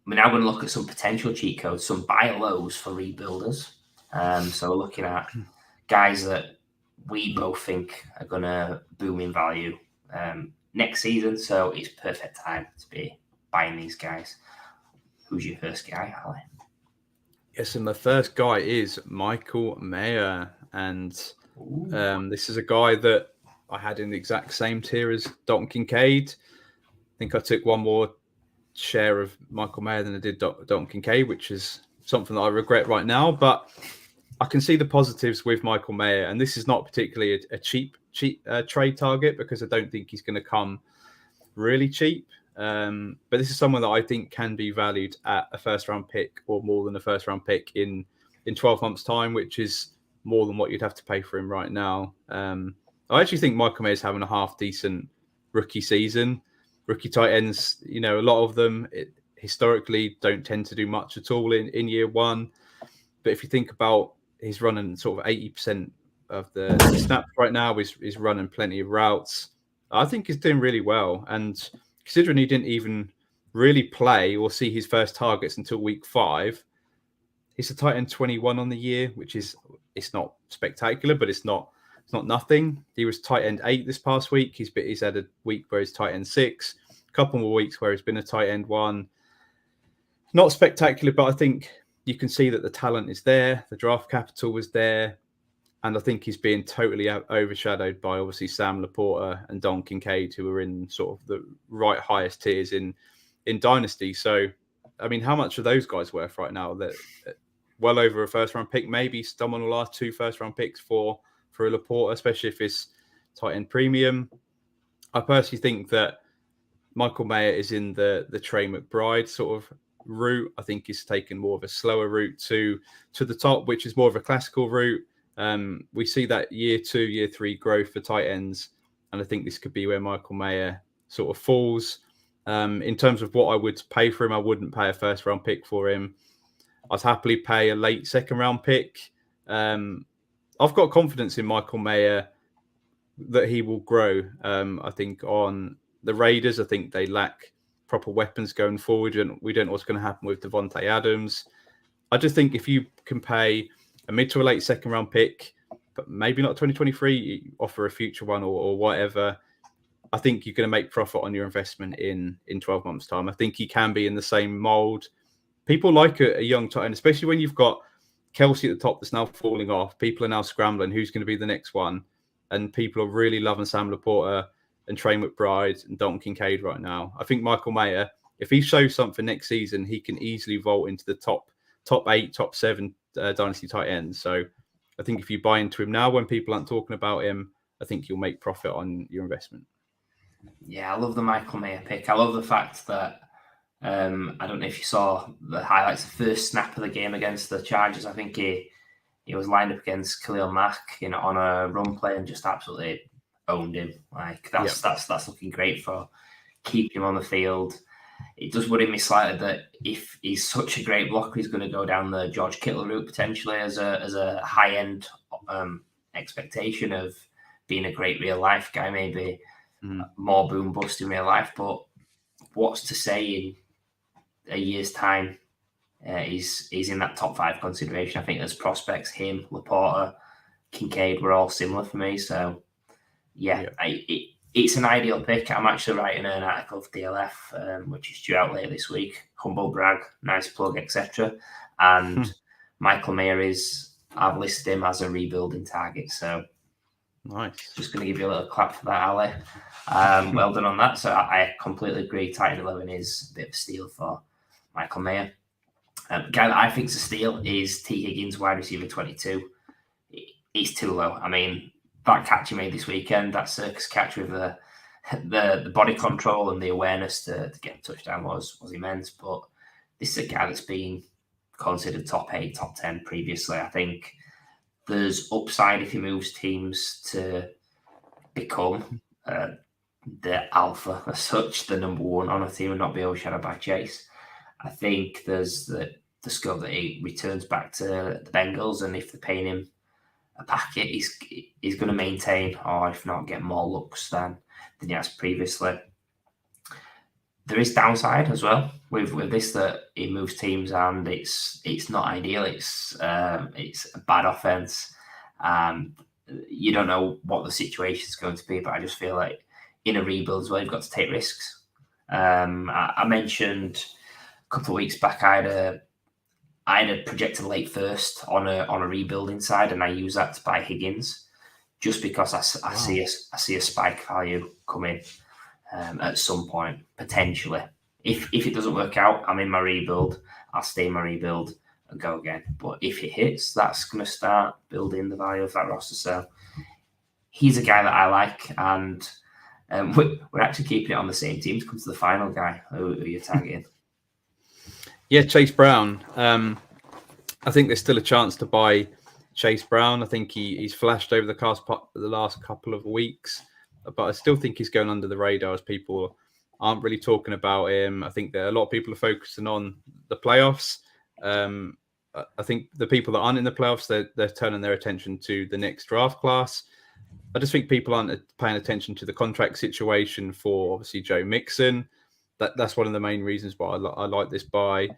We're now going to look at some potential cheat codes, some buy lows for rebuilders. So we're looking at guys that we both think are going to boom in value next season. So it's perfect time to be buying these guys. Who's your first guy, Ali? Yes, and the first guy is Michael Mayer. And this is a guy that I had in the exact same tier as Dalton Kincaid. I think I took one more share of Michael Mayer than I did Dalton Kincaid, which is something that I regret right now. But I can see the positives with Michael Mayer, and this is not particularly a cheap trade target because I don't think he's going to come really cheap. But this is someone that I think can be valued at a first-round pick or more than a first-round pick in 12 months' time, which is more than what you'd have to pay for him right now. I actually think Michael Mayer is having a half-decent rookie season. Rookie tight ends, a lot of them historically don't tend to do much at all in year one. But if you think about he's running sort of 80% the snaps right now. He's running plenty of routes. I think he's doing really well. And considering he didn't even really play or see his first targets until week 5, he's a tight end 21 on the year, which it's not spectacular, but it's not nothing. He was tight end 8 this past week. He's had a week where he's tight end 6, a couple more weeks where he's been a tight end 1. Not spectacular, but I think you can see that the talent is there. The draft capital was there. And I think he's being totally overshadowed by obviously Sam Laporta and Don Kincaid, who are in sort of the right highest tiers in Dynasty. So, I mean, how much are those guys worth right now? That well over a first-round pick, maybe someone will ask 2 first-round picks for a Laporta, especially if it's tight end premium. I personally think that Michael Mayer is in the Trey McBride sort of route. I think he's taken more of a slower route to the top, which is more of a classical route. We see that year 2, year 3 growth for tight ends, and I think this could be where Michael Mayer sort of falls. In terms of what I would pay for him, I wouldn't pay a first-round pick for him. I'd happily pay a late second-round pick. I've got confidence in Michael Mayer that he will grow. I think on the Raiders, I think they lack proper weapons going forward, and we don't know what's going to happen with Devontae Adams. I just think if you can pay a mid to a late second-round pick, but maybe not 2023, you offer a future one or whatever, I think you're going to make profit on your investment in 12 months' time. I think he can be in the same mold. People like a young tight end, especially when you've got Kelsey at the top that's now falling off. People are now scrambling who's going to be the next one. And people are really loving Sam Laporta and Trey McBride and Dalton Kincaid right now. I think Michael Mayer, if he shows something next season, he can easily vault into the top 8, top 7 Dynasty tight ends. So I think if you buy into him now when people aren't talking about him, I think you'll make profit on your investment. Yeah, I love the Michael Mayer pick. I love the fact that I don't know if you saw the highlights, the first snap of the game against the Chargers. I think he was lined up against Khalil Mack, on a run play and just absolutely owned him. Like that's looking great for keeping him on the field. It does worry me slightly that if he's such a great blocker, he's going to go down the George Kittle route potentially as a high end expectation of being a great real life guy, maybe more boom bust in real life. But what's to say in a year's time he's in that top 5 consideration? I think as prospects, him, Laporta, Kincaid were all similar for me. So it's an ideal pick. I'm actually writing an article for DLF, which is due out later this week. Humble brag, nice plug, etc. And Michael Mayer I've listed him as a rebuilding target. So nice. Just going to give you a little clap for that, Ali. Well done on that. So I completely agree. Tight end 11 is a bit of a steal for Michael Mayer. Guy that I think is a steal is T. Higgins, wide receiver 22. He's too low. I mean, that catch he made this weekend, that circus catch with the body control and the awareness to get a touchdown was immense. But this is a guy that's been considered top 8, top 10 previously. I think there's upside if he moves teams to become the alpha as such, the number 1 on a team and not be overshadowed by Chase. I think there's the scope that he returns back to the Bengals, and if they're paying him a packet, he's going to maintain, or if not, get more looks than he has previously. There is downside as well with this, that he moves teams and it's not ideal. It's a bad offense. You don't know what the situation is going to be, but I just feel like in a rebuild as well, you've got to take risks. I mentioned a couple of weeks back I had a projected late first on a rebuilding side, and I use that to buy Higgins just because I see a spike value coming at some point potentially. If it doesn't work out, I'm in my rebuild. I'll stay in my rebuild and go again. But if it hits, that's going to start building the value of that roster. So he's a guy that I like, and we're actually keeping it on the same team to come to the final. Guy, who are you targeting? Yeah, Chase Brown. I think there's still a chance to buy Chase Brown. I think he's flashed over the last couple of weeks, but I still think he's going under the radar as people aren't really talking about him. I think that a lot of people are focusing on the playoffs. I think the people that aren't in the playoffs, they're turning their attention to the next draft class. I just think people aren't paying attention to the contract situation for obviously Joe Mixon. That's one of the main reasons why I like this buy.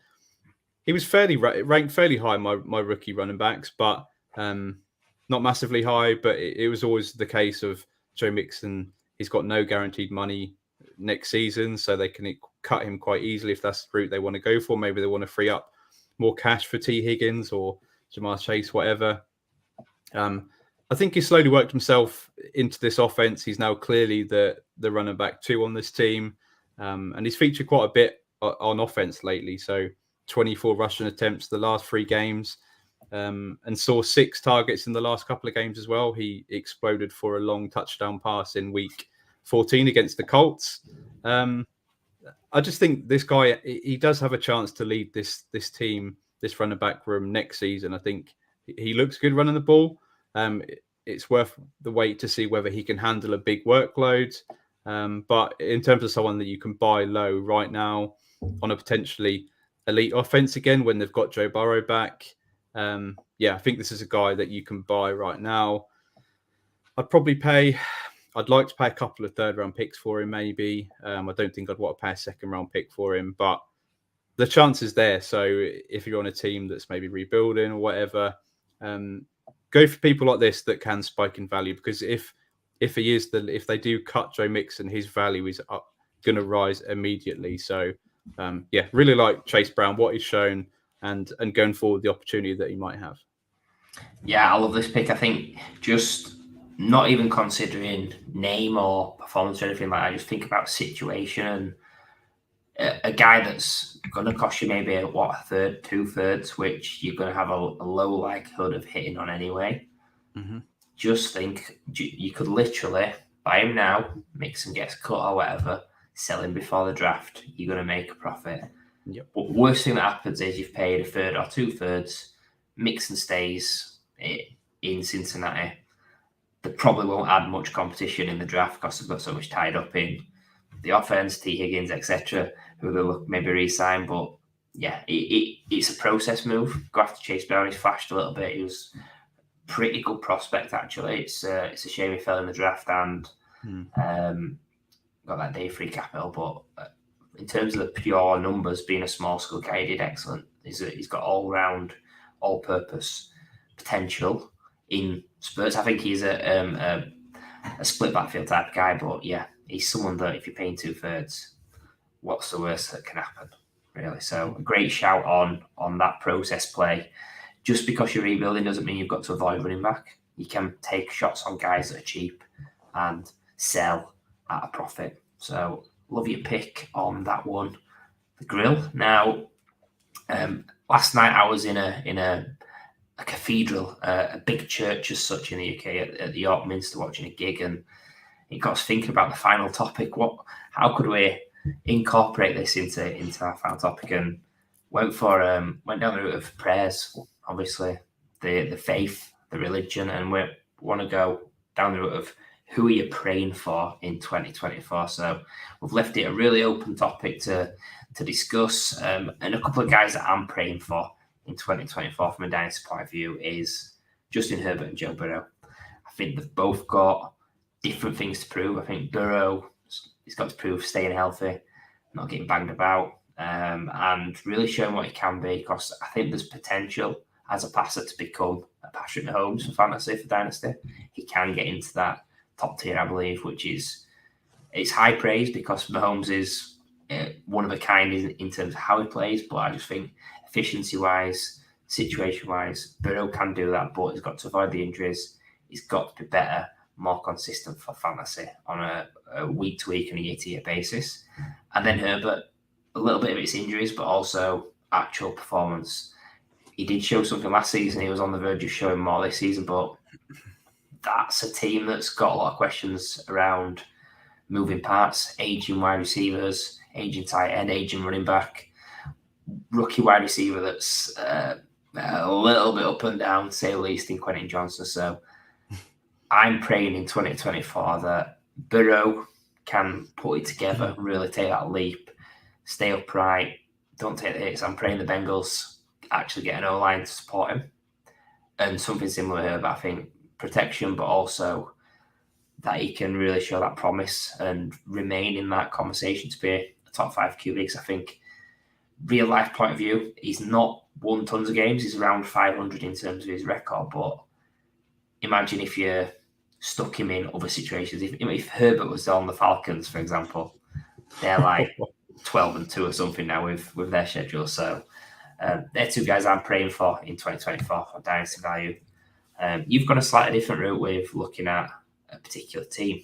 He was ranked fairly high, my rookie running backs, but not massively high. But it was always the case of Joe Mixon. He's got no guaranteed money next season, so they can cut him quite easily if that's the route they want to go for. Maybe they want to free up more cash for T. Higgins or Jamar Chase, whatever. I think he's slowly worked himself into this offense. He's now clearly the running back 2 on this team. And he's featured quite a bit on offense lately. So 24 rushing attempts the last 3 games, and saw 6 targets in the last couple of games as well. He exploded for a long touchdown pass in week 14 against the Colts. I just think this guy, he does have a chance to lead this team, this running back room next season. I think he looks good running the ball. It's worth the wait to see whether he can handle a big workload. But in terms of someone that you can buy low right now on a potentially elite offense again, when they've got Joe Burrow back, I think this is a guy that you can buy right now. I'd like to pay a couple of 3rd-round picks for him, maybe. I don't think I'd want to pay a 2nd-round pick for him, but the chance is there. So if you're on a team that's maybe rebuilding or whatever, go for people like this that can spike in value, because if they do cut Joe Mixon, his value is going to rise immediately. So really like Chase Brown, what he's shown, and going forward, the opportunity that he might have. Yeah, I love this pick. I think just not even considering name or performance or anything like that, I just think about situation, and a guy that's going to cost you maybe a 1/3, 2/3, which you're going to have a low likelihood of hitting on anyway. Mm-hmm. Just think you could literally buy him now, Mixon gets cut or whatever, sell him before the draft. You're going to make a profit. Yep. But worst thing that happens is you've paid 1/3 or 2/3. Mixon stays in Cincinnati. They probably won't add much competition in the draft because they've got so much tied up in the offense, T. Higgins, etc., who they'll maybe re-sign. But yeah, it's a process move. Go after Chase Brown. He's flashed a little bit. He was a pretty good prospect, actually. It's a shame he fell in the draft and got that day free capital. But in terms of the pure numbers, being a small school guy, he did excellent. He's got all-round, all-purpose potential in spurts. I think he's a split backfield type guy, but yeah, he's someone that if you're paying 2/3, what's the worst that can happen, really? So a great shout on that process play. Just because you're rebuilding doesn't mean you've got to avoid running back. You can take shots on guys that are cheap and sell at a profit. So love your pick on that one. The grill. Now, last night I was in a cathedral, a big church as such in the UK at the York Minster, watching a gig, and it got us thinking about the final topic. How could we incorporate this into our final topic? And went down the route of prayers, obviously the faith, the religion, and we want to go down the route of who are you praying for in 2024. So we've left it a really open topic to discuss, and a couple of guys that I'm praying for in 2024 from a Dynasty point of view is Justin Herbert and Joe Burrow. I think they've both got different things to prove. I think Burrow, he's got to prove staying healthy, not getting banged about, and really showing what he can be, because I think there's potential as a passer to become a Patrick Mahomes for fantasy, for Dynasty. He can get into that top tier, I believe, it's high praise because Mahomes is one of a kind in terms of how he plays, but I just think efficiency-wise, situation-wise, Burrow can do that, but he's got to avoid the injuries. He's got to be better, more consistent for fantasy on a week-to-week and a year-to-year basis. And then Herbert, a little bit of its injuries, but also actual performance. He did show something last season. He was on the verge of showing more this season, but that's a team that's got a lot of questions around moving parts, aging wide receivers, aging tight end, aging running back, rookie wide receiver that's a little bit up and down, to say the least, in Quentin Johnson. So I'm praying in 2024 that Burrow can put it together, really take that leap, stay upright, don't take the hits. I'm praying the Bengals actually get an O-line to support him. And something similar here, but I think protection, but also that he can really show that promise and remain in that conversation to be a top 5 QB. I think real life point of view, he's not won tons of games. He's around 500 in terms of his record. But imagine if you stuck him in other situations. If Herbert was on the Falcons, for example, they're like 12-2 or something now with their schedule. So they're two guys I'm praying for in 2024 for Dynasty value. You've got a slightly different route with looking at a particular team.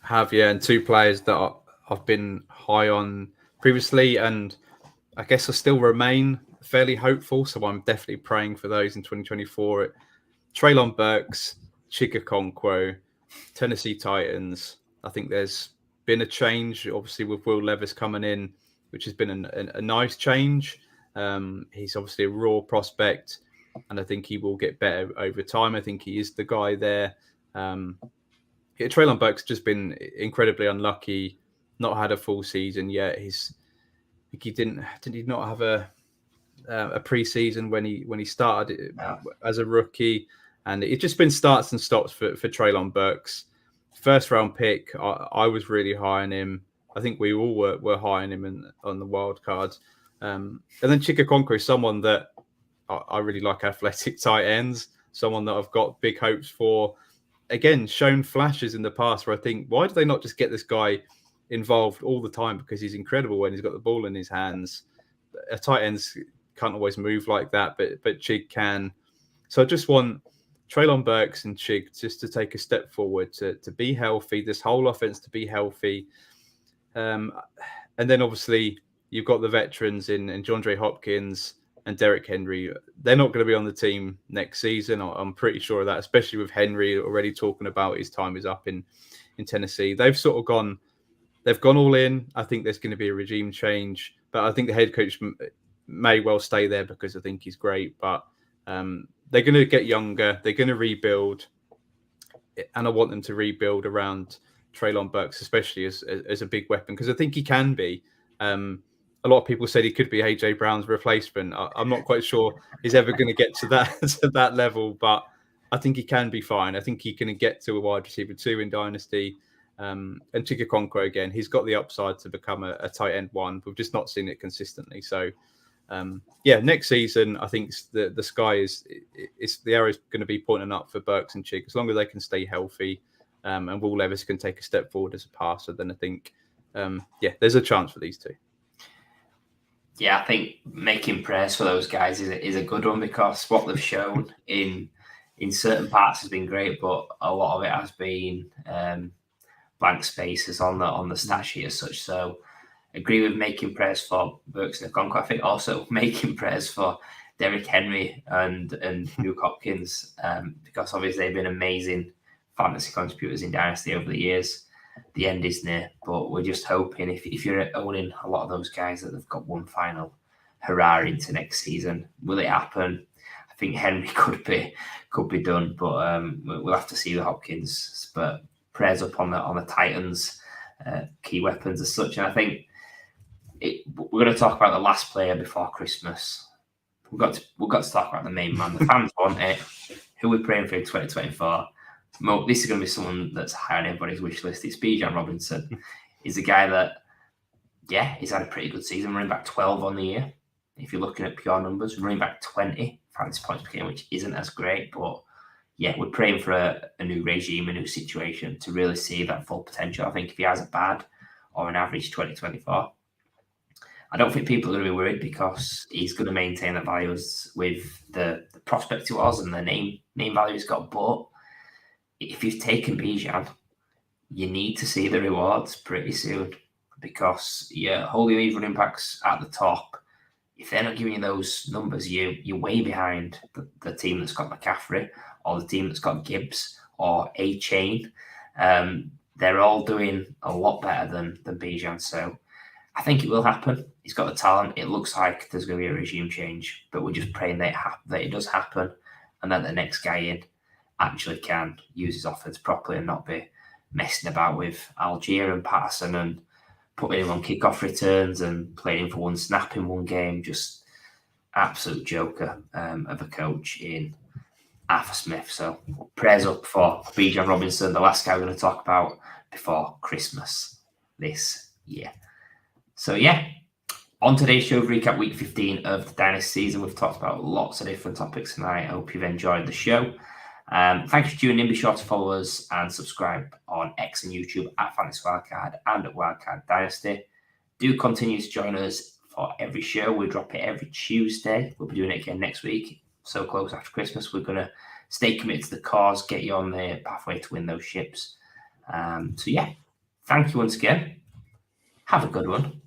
And 2 players that I've been high on previously, and I guess I still remain fairly hopeful, so I'm definitely praying for those in 2024. Treylon Burks, Chig Okonkwo, Tennessee Titans. I think there's been a change, obviously, with Will Levis coming in, which has been a nice change. He's obviously a raw prospect, and I think he will get better over time. I think he is the guy there. Treylon Burks just been incredibly unlucky, not had a full season yet. He did he not have a pre-season when he started as a rookie, and it's just been starts and stops for Treylon Burks. First round pick, I was really high on him. I think we all were high on him on the wild card. And then Chig Okonkwo is someone that I really like, athletic tight ends, someone that I've got big hopes for. Again, shown flashes in the past where I think, why do they not just get this guy involved all the time? Because he's incredible when he's got the ball in his hands. Tight ends can't always move like that, but Chig can. So I just want Treylon Burks and Chig just to take a step forward, to be healthy, this whole offense to be healthy. And then obviously you've got the veterans in DeAndre Hopkins and Derrick Henry. They're not going to be on the team next season. I'm pretty sure of that, especially with Henry already talking about his time is up in Tennessee. They've sort of gone all in. I think there's going to be a regime change, but I think the head coach may well stay there because I think he's great. But they're going to get younger. They're going to rebuild. And I want them to rebuild around Treylon Burks, especially as a big weapon, because I think he can be. A lot of people said he could be AJ Brown's replacement. I'm not quite sure he's ever going to get to that level, but I think he can be fine. I think he can get to a wide receiver 2 in Dynasty. And Chig Okonkwo, again, he's got the upside to become a tight end 1. We've just not seen it consistently. So, next season, I think the sky is the arrow is going to be pointing up for Burks and Chig as long as they can stay healthy. And Will Levis can take a step forward as a passer. Then I think, there's a chance for these two. Yeah, I think making prayers for those guys is a good one, because what they've shown in certain parts has been great, but a lot of it has been blank spaces on the stat sheet as such. So agree with making prayers for Burks and Okonkwo. I think also making prayers for Derrick Henry and Luke Hopkins, because obviously they've been amazing fantasy contributors in Dynasty over the years. The end is near, but we're just hoping if you're owning a lot of those guys that they've got one final hurrah into next season. Will it happen? I think Henry could be done, but we'll have to see with Hopkins. But prayers up on the Titans, key weapons as such. And I think we're going to talk about the last player before Christmas. We've got to talk about the main man. The fans want it. Who we're praying for in 2024. This is going to be someone that's high on everybody's wish list. It's Bijan Robinson. He's a guy that, he's had a pretty good season. Running back 12 on the year. If you're looking at pure numbers, running back 20 fantasy points per game, which isn't as great. But we're praying for a new regime, a new situation to really see that full potential. I think if he has a bad or an average 2024, I don't think people are going to be worried, because he's going to maintain the values with the prospect he was and the name value he's got. But if you've taken Bijan, you need to see the rewards pretty soon, because holding these running backs at the top, if they're not giving you those numbers, you're way behind the team that's got McCaffrey or the team that's got Gibbs or A Chain. They're all doing a lot better than Bijan. So I think it will happen. He's got the talent. It looks like there's going to be a regime change, but we're just praying that it does happen, and that the next guy in actually can use his offense properly and not be messing about with Algier and Patterson and putting him on kickoff returns and playing him for one snap in one game. Just absolute joker of a coach in Arthur Smith. So prayers up for Bijan Robinson, the last guy we're going to talk about before Christmas this year. So yeah, on today's show, recap week 15 of the Dynasty season. We've talked about lots of different topics tonight. I hope you've enjoyed the show. Thanks for tuning in. Be sure to follow us and subscribe on X and YouTube at Fantasy Wildcard and at Wildcard Dynasty. Do continue to join us for every show. We drop it every Tuesday. We'll be doing it again next week. So close after Christmas, we're going to stay committed to the cause, get you on the pathway to win those ships. So yeah, thank you once again. Have a good one.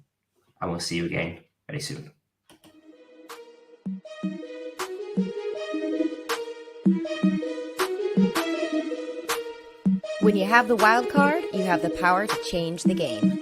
And we'll see you again very soon. When you have the wild card, you have the power to change the game.